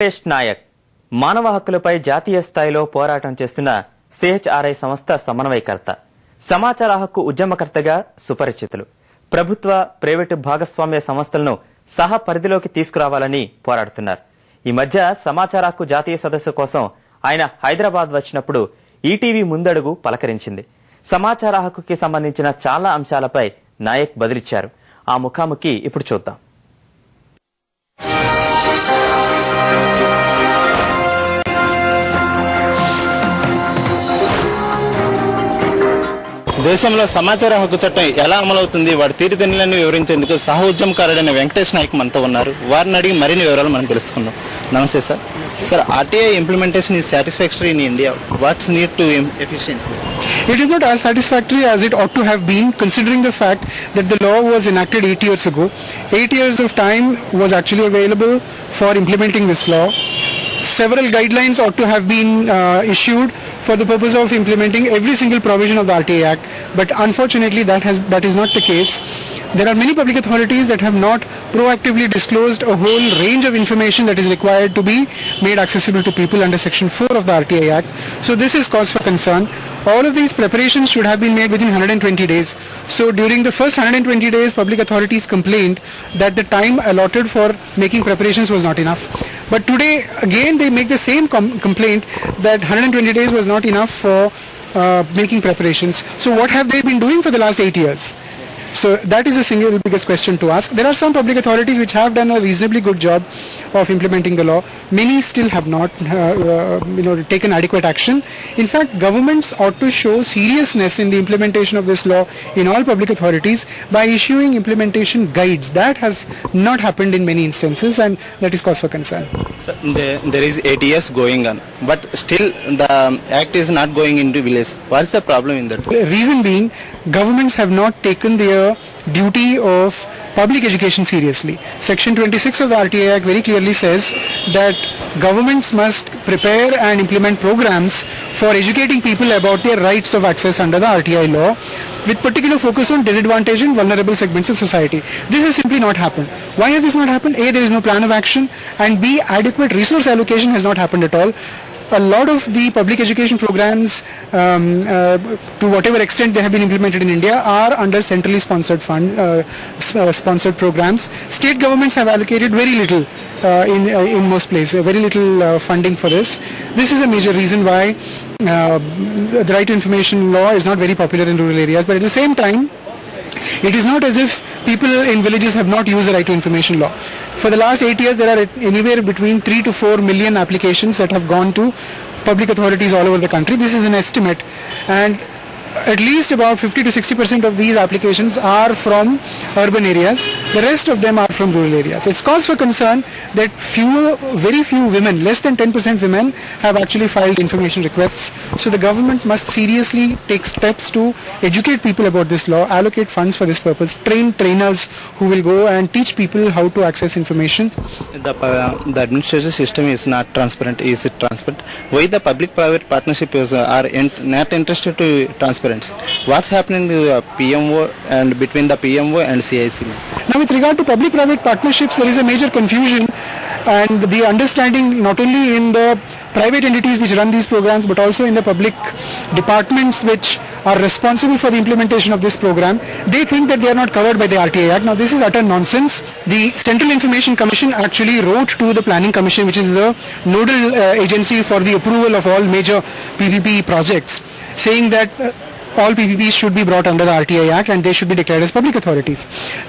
వెంకటేష్ నాయక్ మానవ హక్కులపై జాతీయ స్థాయిలో పోరాటం చేస్తున్న సిహెచ్ఆర్ఐ సంస్థ సమన్వయకర్త, సమాచార హక్కు ఉద్యమకర్తగా సుపరిచితులు. ప్రభుత్వ ప్రైవేటు భాగస్వామ్య సంస్థలను సహ పరిధిలోకి తీసుకురావాలని పోరాడుతున్నారు. ఈ మధ్య సమాచార హక్కు జాతీయ సదస్సు కోసం ఆయన హైదరాబాద్ వచ్చినప్పుడు ఈటీవీ ముందడుగు పలకరించింది. సమాచార హక్కుకి సంబంధించిన చాలా అంశాలపై నాయక్ బదిలిచ్చారు. ఆ ముఖాముఖి ఇప్పుడు చూద్దాం. దేశంలో సమాచార హక్కు చట్టం ఎలా అమలవుతుంది, వాటి తీరుదెన్నులను వివరించేందుకు సహ ఉద్యమకారుడైన వెంకటేష్ నాయక్ మనతో ఉన్నారు. వారిని అడిగి మరిన్ని వివరాలు మనం తెలుసుకుందాం. నమస్తే sir. Sir, RTI implementation is satisfactory in India. What's need to efficiency? It is not as satisfactory as it ought to have been, considering the fact that the law was enacted 8 years ago. 8 years of time was actually available for implementing this law. Several guidelines ought to have been issued for the purpose of implementing every single provision of the RTI Act, but unfortunately that is not the case. There are many public authorities that have not proactively disclosed a whole range of information that is required to be made accessible to people under Section 4 of the RTI Act. So this is cause for concern. All of these preparations should have been made within 120 days. So during the first 120 days, public authorities complained that the time allotted for making preparations was not enough. But today, again, they make the same complaint that 120 days was not enough for making preparations. So what have they been doing for the last 8 years? So that is the single biggest question to ask. There are some public authorities which have done a reasonably good job of implementing the law. Many still have not taken adequate action. In fact, governments ought to show seriousness in the implementation of this law in all public authorities by issuing implementation guides. That has not happened in many instances, and that is cause for concern. Sir, there is 8 years going on, but still the act is not going into village. What is the problem in that? The reason being, governments have not taken their duty of public education seriously. Section 26 of the RTI Act very clearly says that governments must prepare and implement programs for educating people about their rights of access under the RTI law, with particular focus on disadvantaged and vulnerable segments of society. This has simply not happened. Why has this not happened? A, there is no plan of action, and B, adequate resource allocation has not happened at all. A lot of the public education programs, to whatever extent they have been implemented in India, are under centrally sponsored sponsored programs. State governments have allocated very little in most places, very little funding for this. This is a major reason why the right to information law is not very popular in rural areas. But at the same time, it is not as if people in villages have not used the right to information law. For the last 8 years, there are anywhere between 3 to 4 million applications that have gone to public authorities all over the country. This is an estimate, and at least about 50 to 60% of these applications are from urban areas. The rest of them are from rural areas. It's cause for concern that very few women, less than 10% women, have actually filed information requests. So the government must seriously take steps to educate people about this law, allocate funds for this purpose, train trainers who will go and teach people how to access information. The administration system is not transparent. Is it transparent? Why the public-private partnerships are not interested to transparent? What's happening to the PMO and between the PMO and CIC? Now, with regard to public-private partnerships, there is a major confusion, and the understanding not only in the private entities which run these programs, but also in the public departments which are responsible for the implementation of this program. They think that they are not covered by the RTI Act. Now, this is utter nonsense. The Central Information Commission actually wrote to the Planning Commission, which is the nodal agency for the approval of all major PPP projects, saying that all PPPs should be brought under the RTI Act and they should be declared as public authorities.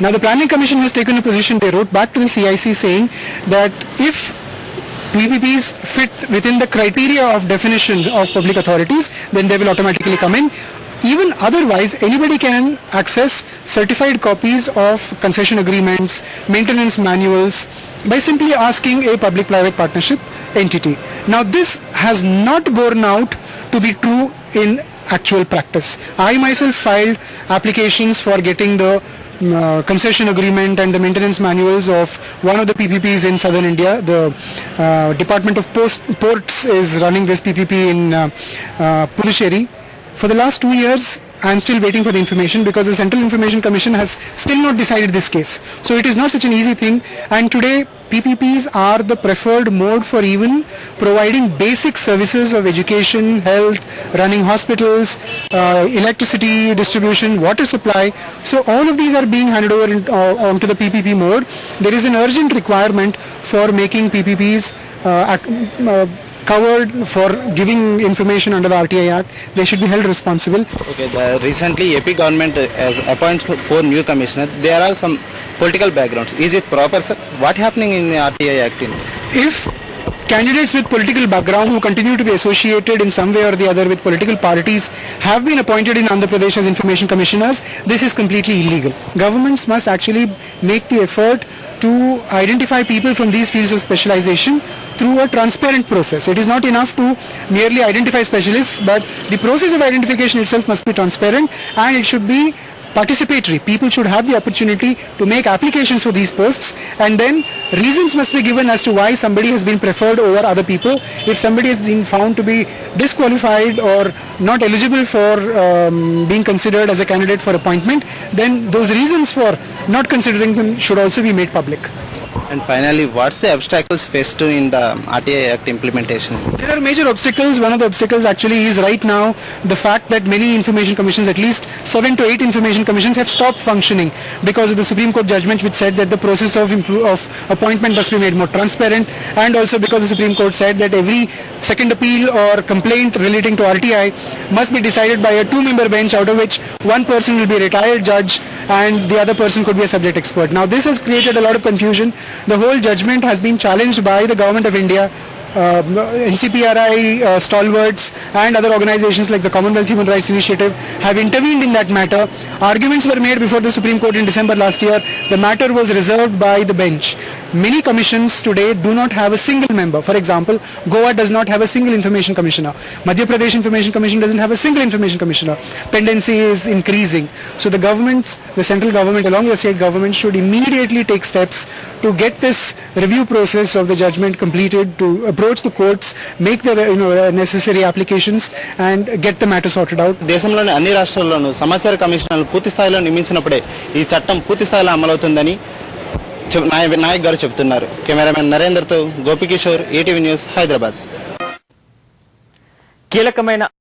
Now, the Planning Commission has taken a position. They wrote back to the CIC saying that if PPPs fit within the criteria of definition of public authorities, then they will automatically come in. Even otherwise, anybody can access certified copies of concession agreements, maintenance manuals, by simply asking a public-private partnership entity. Now, this has not borne out to be true in actual practice. I myself filed applications for getting the concession agreement and the maintenance manuals of one of the PPPs in southern India. The Department of Ports is running this PPP in Puducherry. For the last 2 years, I'm still waiting for the information because the Central Information Commission has still not decided this case. So it is not such an easy thing. And today PPPs are the preferred mode for even providing basic services of education, health, running hospitals, electricity distribution, water supply. So all of these are being handed over onto the PPP mode. There is an urgent requirement for making PPPs covered for giving information under the RTI Act. They should be held responsible. Okay, recently AP government has appointed 4 new commissioners. There are some political backgrounds. Is it proper, sir? What happening in the RTI Act in this? If candidates with political background who continue to be associated in some way or the other with political parties have been appointed in Andhra Pradesh as information commissioners, this is completely illegal. Governments must actually make the effort to identify people from these fields of specialization through a transparent process. It is not enough to merely identify specialists, but the process of identification itself must be transparent and it should be participatory. People should have the opportunity to make applications for these posts, and then reasons must be given as to why somebody has been preferred over other people. If somebody has been found to be disqualified or not eligible for being considered as a candidate for appointment, then those reasons for not considering them should also be made public. And finally, what's the obstacles faced in the RTI Act implementation? There are major obstacles. One of the obstacles actually is right now the fact that many information commissions, at least 7 to 8 information commissions, have stopped functioning because of the Supreme Court judgment which said that the process of appointment must be made more transparent, and also because the Supreme Court said that every second appeal or complaint relating to RTI must be decided by a 2-member bench, out of which one person will be a retired judge and the other person could be a subject expert. Now this has created a lot of confusion. The whole judgment has been challenged by the Government of India, NCPRI stalwarts and other organizations like the Commonwealth Human Rights Initiative have intervened in that matter. Arguments were made before the Supreme Court in December last year. The matter was reserved by the bench. Many commissions today do not have a single member. For example, Goa does not have a single information commissioner. Madhya Pradesh Information Commission doesn't have a single information commissioner. Pendency is increasing. So the governments, the central government along with the state government, should immediately take steps to get this review process of the judgment completed, to approach the courts, make the necessary applications and get the matter sorted out. దేశంలోని అన్ని రాష్ట్రాల్లోనూ సమాచార కమిషనర్లు పూర్తి స్థాయిలో నియమించినప్పుడే ఈ చట్టం పూర్తి స్థాయిలో అమలవుతుందని నాయక్ గారు చెబుతున్నారు. కెమెరామెన్ నరేందర్తో గోపికిషోర్, ఈటీవీ న్యూస్, హైదరాబాద్. కీలకమైన